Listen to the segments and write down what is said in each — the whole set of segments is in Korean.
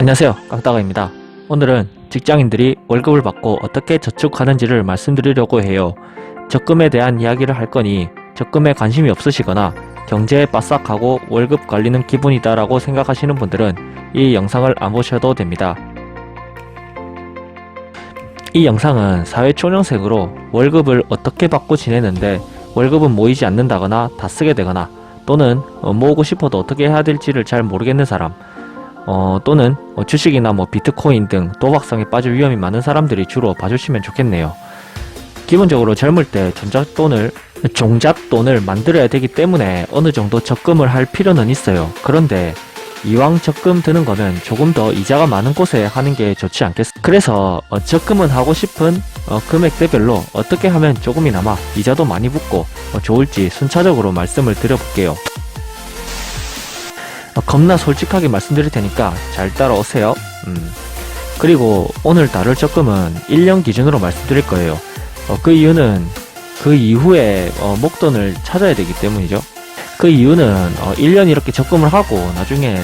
안녕하세요, 깡따가입니다. 오늘은 직장인들이 월급을 받고 어떻게 저축하는지를 말씀드리려고 해요. 적금에 대한 이야기를 할 거니 적금에 관심이 없으시거나 경제에 빠삭하고 월급 관리는 기본이다 라고 생각하시는 분들은 이 영상을 안 보셔도 됩니다. 이 영상은 사회초년생으로 월급을 어떻게 받고 지내는데 월급은 모이지 않는다거나 다 쓰게 되거나 또는 모으고 싶어도 어떻게 해야 될지를 잘 모르겠는 사람, 또는 주식이나 비트코인 등 도박성에 빠질 위험이 많은 사람들이 주로 봐주시면 좋겠네요. 기본적으로 젊을 때 종잣돈을 만들어야 되기 때문에 어느 정도 적금을 할 필요는 있어요. 그런데 이왕 적금 드는 거는 조금 더 이자가 많은 곳에 하는 게 좋지 않겠습니까? 그래서 적금은 하고 싶은 금액대별로 어떻게 하면 조금이나마 이자도 많이 붙고 좋을지 순차적으로 말씀을 드려볼게요. 겁나 솔직하게 말씀드릴 테니까 잘 따라오세요. 그리고 오늘 다룰 적금은 1년 기준으로 말씀드릴 거예요. 그 이유는 그 이후에 목돈을 찾아야 되기 때문이죠. 그 이유는 1년 이렇게 적금을 하고 나중에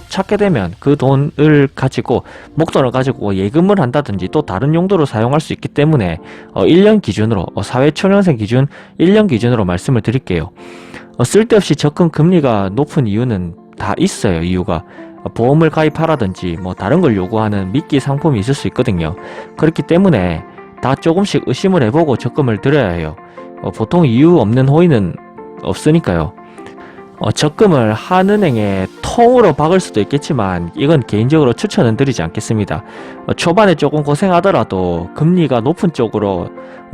찾게 되면 그 돈을 가지고 목돈을 가지고 예금을 한다든지 또 다른 용도로 사용할 수 있기 때문에 1년 기준으로 사회초년생 기준 1년 기준으로 말씀을 드릴게요. 쓸데없이 적금 금리가 높은 이유는 다 있어요. 이유가 보험을 가입하라든지 다른 걸 요구하는 미끼 상품이 있을 수 있거든요. 그렇기 때문에 다 조금씩 의심을 해보고 적금을 들여야 해요. 보통 이유 없는 호의는 없으니까요. 적금을 한은행에 통으로 박을 수도 있겠지만 이건 개인적으로 추천은 드리지 않겠습니다. 초반에 조금 고생하더라도 금리가 높은 쪽으로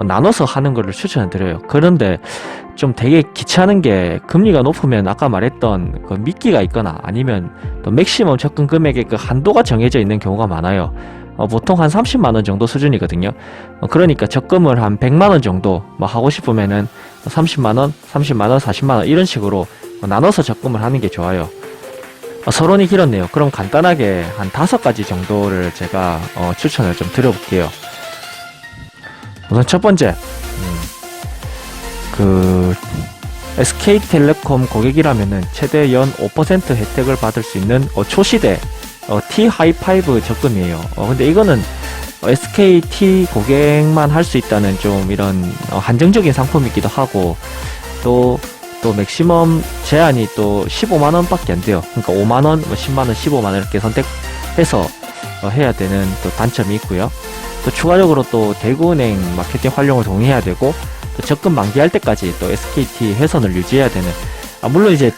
나눠서 하는 것을 추천을 드려요. 그런데 좀 되게 귀찮은 게 금리가 높으면 아까 말했던 그 미끼가 있거나 아니면 또 맥시멈 적금 금액의 그 한도가 정해져 있는 경우가 많아요. 보통 한 30만원 정도 수준이거든요. 그러니까 적금을 한 100만원 정도 하고 싶으면은 30만원, 30만원, 40만원 이런 식으로 나눠서 적금을 하는 게 좋아요. 서론이 길었네요. 그럼 간단하게 한 5가지 정도를 제가 추천을 좀 드려볼게요. 우선 첫 번째, SK텔레콤 고객이라면은 최대 연 5% 혜택을 받을 수 있는 초시대 T-하이파이브 적금이에요. 근데 이거는 SKT 고객만 할 수 있다는 좀 이런 한정적인 상품이기도 하고 또 맥시멈 제한이 또 15만원 밖에 안 돼요. 그러니까 5만원, 10만원, 15만원 이렇게 선택해서 해야 되는 또 단점이 있고요. 또 추가적으로 또 대구은행 마케팅 활용을 동의해야 되고 또 적금 만기할 때까지 또 SKT 회선을 유지해야 되는 물론 이제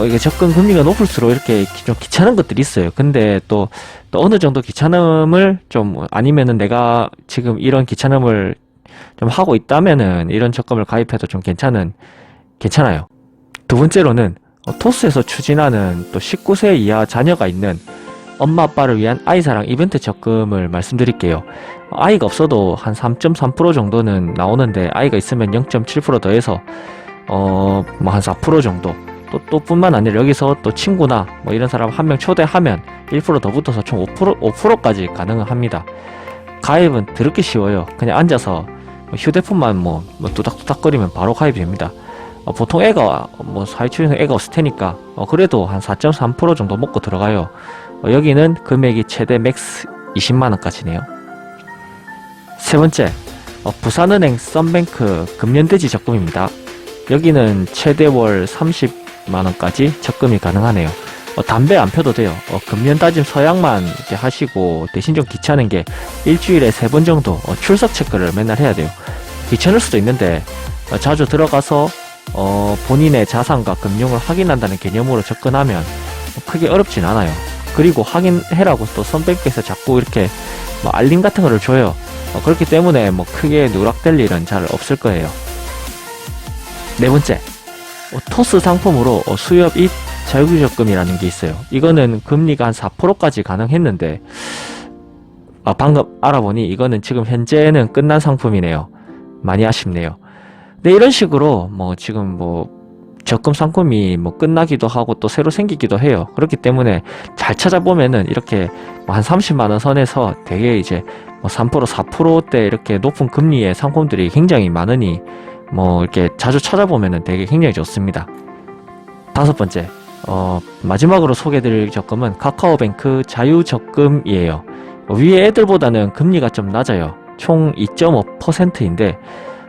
이게 적금 금리가 높을수록 이렇게 좀 귀찮은 것들이 있어요. 근데 또 어느 정도 귀찮음을 좀 아니면은 내가 지금 이런 귀찮음을 좀 하고 있다면은 이런 적금을 가입해도 좀 괜찮아요. 두 번째로는 토스에서 추진하는 또 19세 이하 자녀가 있는 엄마 아빠를 위한 아이사랑 이벤트 적금을 말씀드릴게요. 아이가 없어도 한 3.3% 정도는 나오는데 아이가 있으면 0.7% 더해서 한 4% 정도 또 뿐만 아니라 여기서 또 친구나 이런 사람 한 명 초대하면 1% 더 붙어서 총 5%까지 가능합니다. 가입은 더럽게 쉬워요. 그냥 앉아서 휴대폰만 뚜닥뚜닥거리면 바로 가입이 됩니다. 보통 애가 사회초년생 애가 없을 테니까 그래도 한 4.3% 정도 먹고 들어가요. 여기는 금액이 최대 맥스 20만원까지네요. 세 번째, 부산은행 썬뱅크 금연대지 적금입니다. 여기는 최대 월 30만원까지 적금이 가능하네요. 담배 안 펴도 돼요. 금연 다짐 서약만 이제 하시고 대신 좀 귀찮은 게 일주일에 3번 정도 출석 체크를 맨날 해야 돼요. 귀찮을 수도 있는데 자주 들어가서 본인의 자산과 금융을 확인한다는 개념으로 접근하면 크게 어렵진 않아요. 그리고 확인해라고 또 썬뱅크에서 자꾸 이렇게 알림 같은 거를 줘요. 그렇기 때문에 크게 누락될 일은 잘 없을 거예요. 네 번째, 토스 상품으로 수협 잇 자유적금이라는 게 있어요. 이거는 금리가 한 4%까지 가능했는데 방금 알아보니 이거는 지금 현재는 끝난 상품이네요. 많이 아쉽네요. 근데 이런 식으로 지금 적금 상품이 끝나기도 하고 또 새로 생기기도 해요. 그렇기 때문에 잘 찾아보면은 이렇게 한 30만원 선에서 되게 이제 3% 4%대 이렇게 높은 금리의 상품들이 굉장히 많으니 이렇게 자주 찾아보면은 되게 굉장히 좋습니다. 다섯 번째, 마지막으로 소개해드릴 적금은 카카오뱅크 자유적금이에요. 위에 애들보다는 금리가 좀 낮아요. 총 2.5%인데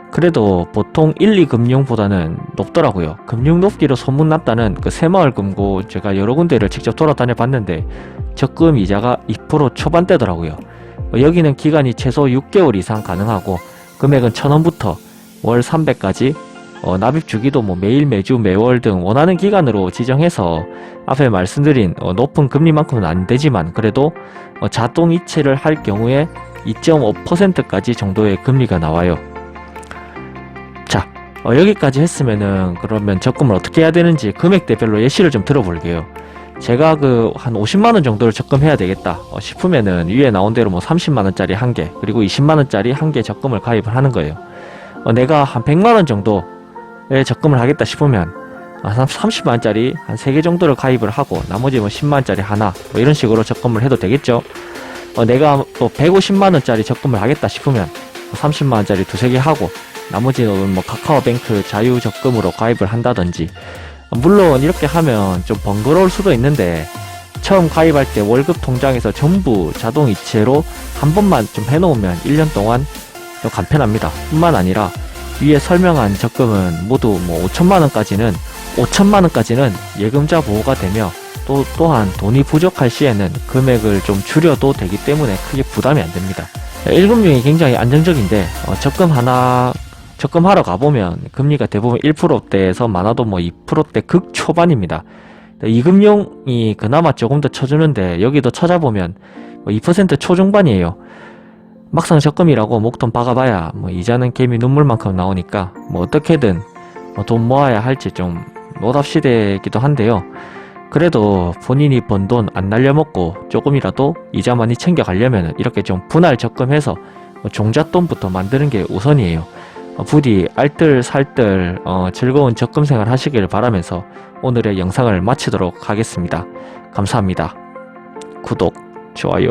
그래도 보통 1, 2금융보다는 높더라고요. 금융 높기로 소문났다는 그 새마을금고 제가 여러 군데를 직접 돌아다녀 봤는데 적금 이자가 2% 초반대더라고요. 여기는 기간이 최소 6개월 이상 가능하고 금액은 1,000원부터 월 300까지 납입 주기도 뭐 매일, 매주, 매월 등 원하는 기간으로 지정해서 앞에 말씀드린 높은 금리만큼은 안 되지만 그래도 자동 이체를 할 경우에 2.5%까지 정도의 금리가 나와요. 자, 여기까지 했으면은 그러면 적금을 어떻게 해야 되는지 금액대별로 예시를 좀 들어볼게요. 제가 한 50만원 정도를 적금해야 되겠다 싶으면은 위에 나온 대로 뭐 30만원짜리 1개 그리고 20만원짜리 1개 적금을 가입을 하는 거예요. 내가 한 100만원 정도에 적금을 하겠다 싶으면 30만원짜리 한 3개 정도를 가입을 하고 나머지 뭐 10만원짜리 하나 뭐 이런 식으로 적금을 해도 되겠죠. 내가 또 150만원짜리 적금을 하겠다 싶으면 30만원짜리 2-3개 하고 나머지는 뭐 카카오뱅크 자유적금으로 가입을 한다든지. 물론 이렇게 하면 좀 번거로울 수도 있는데 처음 가입할 때 월급 통장에서 전부 자동 이체로 한 번만 좀 해놓으면 1년 동안 좀 간편합니다. 뿐만 아니라 위에 설명한 적금은 모두 뭐 5천만원까지는 예금자 보호가 되며 또한 돈이 부족할 시에는 금액을 좀 줄여도 되기 때문에 크게 부담이 안 됩니다. 1금융이 굉장히 안정적인데 적금하러 가보면 금리가 대부분 1%대에서 많아도 뭐 2%대 극초반입니다. 2금융이 그나마 조금 더 쳐주는데 여기도 찾아보면 뭐 2% 초중반이에요. 막상 적금이라고 목돈 박아봐야 뭐 이자는 개미 눈물만큼 나오니까 뭐 어떻게든 돈 모아야 할지 좀 노답시대이기도 한데요. 그래도 본인이 번 돈 안 날려먹고 조금이라도 이자 많이 챙겨가려면 이렇게 좀 분할 적금해서 종잣돈부터 만드는 게 우선이에요. 부디 알뜰살뜰 즐거운 적금 생활 하시길 바라면서 오늘의 영상을 마치도록 하겠습니다. 감사합니다. 구독, 좋아요.